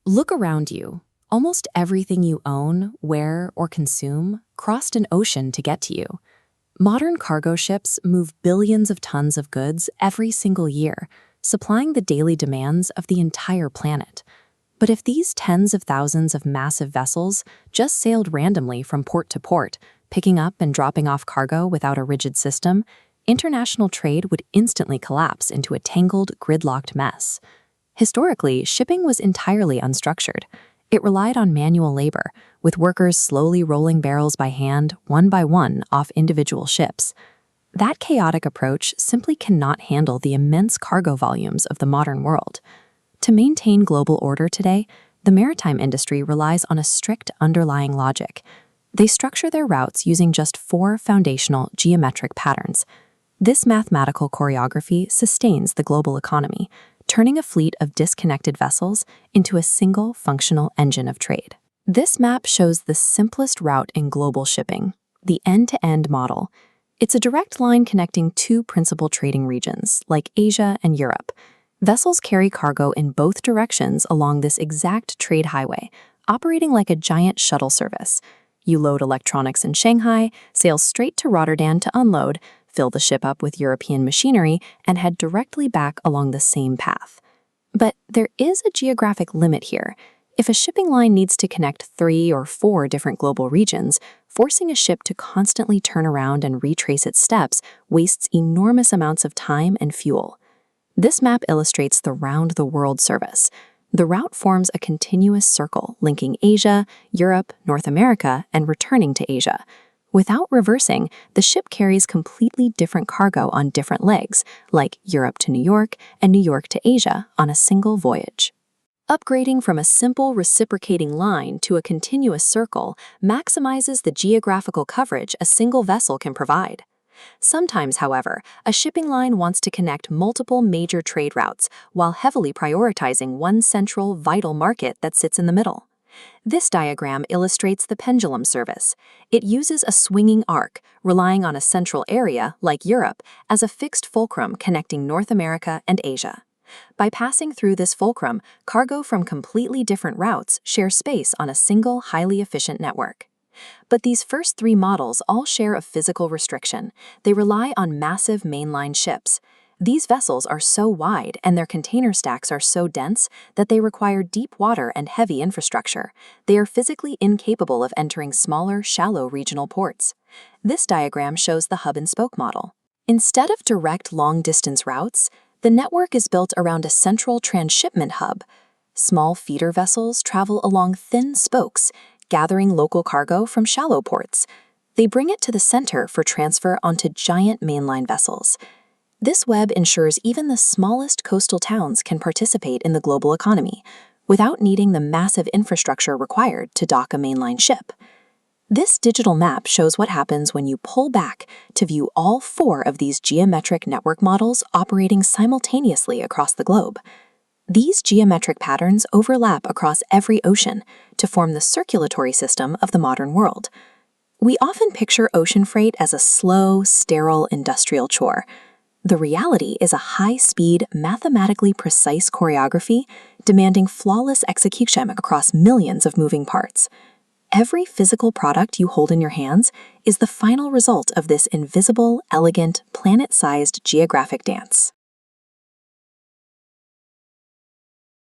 Look around you. Almost everything you own, wear, or consume crossed an ocean to get to you. Modern cargo ships move billions of tons of goods every single year, supplying the daily demands of the entire planet. But if these tens of thousands of massive vessels just sailed randomly from port to port, picking up and dropping off cargo without a rigid system, international trade would instantly collapse into a tangled, gridlocked mess. Historically, shipping was entirely unstructured. It relied on manual labor, with workers slowly rolling barrels by hand, one by one, off individual ships. That chaotic approach simply cannot handle the immense cargo volumes of the modern world. To maintain global order today, the maritime industry relies on a strict underlying logic. They structure their routes using just 4 foundational geometric patterns. This mathematical choreography sustains the global economy, turning a fleet of disconnected vessels into a single functional engine of trade. This map shows the simplest route in global shipping, the end-to-end model. It's a direct line connecting 2 principal trading regions, like Asia and Europe. Vessels carry cargo in both directions along this exact trade highway, operating like a giant shuttle service. You load electronics in Shanghai, sail straight to Rotterdam to unload, fill the ship up with European machinery, and head directly back along the same path. But there is a geographic limit here. If a shipping line needs to connect 3 or 4 different global regions, forcing a ship to constantly turn around and retrace its steps wastes enormous amounts of time and fuel. This map illustrates the round-the-world service. The route forms a continuous circle linking Asia, Europe, North America, and returning to Asia. Without reversing, the ship carries completely different cargo on different legs, like Europe to New York and New York to Asia on a single voyage. Upgrading from a simple reciprocating line to a continuous circle maximizes the geographical coverage a single vessel can provide. Sometimes, however, a shipping line wants to connect multiple major trade routes while heavily prioritizing one central, vital market that sits in the middle. This diagram illustrates the pendulum service. It uses a swinging arc, relying on a central area, like Europe, as a fixed fulcrum connecting North America and Asia. By passing through this fulcrum, cargo from completely different routes share space on a single, highly efficient network. But these first 3 models all share a physical restriction. They rely on massive mainline ships. These vessels are so wide and their container stacks are so dense that they require deep water and heavy infrastructure. They are physically incapable of entering smaller, shallow regional ports. This diagram shows the hub-and-spoke model. Instead of direct long-distance routes, the network is built around a central transshipment hub. Small feeder vessels travel along thin spokes, gathering local cargo from shallow ports. They bring it to the center for transfer onto giant mainline vessels. This web ensures even the smallest coastal towns can participate in the global economy without needing the massive infrastructure required to dock a mainline ship. This digital map shows what happens when you pull back to view all 4 of these geometric network models operating simultaneously across the globe. These geometric patterns overlap across every ocean to form the circulatory system of the modern world. We often picture ocean freight as a slow, sterile industrial chore. The reality is a high-speed, mathematically precise choreography demanding flawless execution across millions of moving parts. Every physical product you hold in your hands is the final result of this invisible, elegant, planet-sized geographic dance.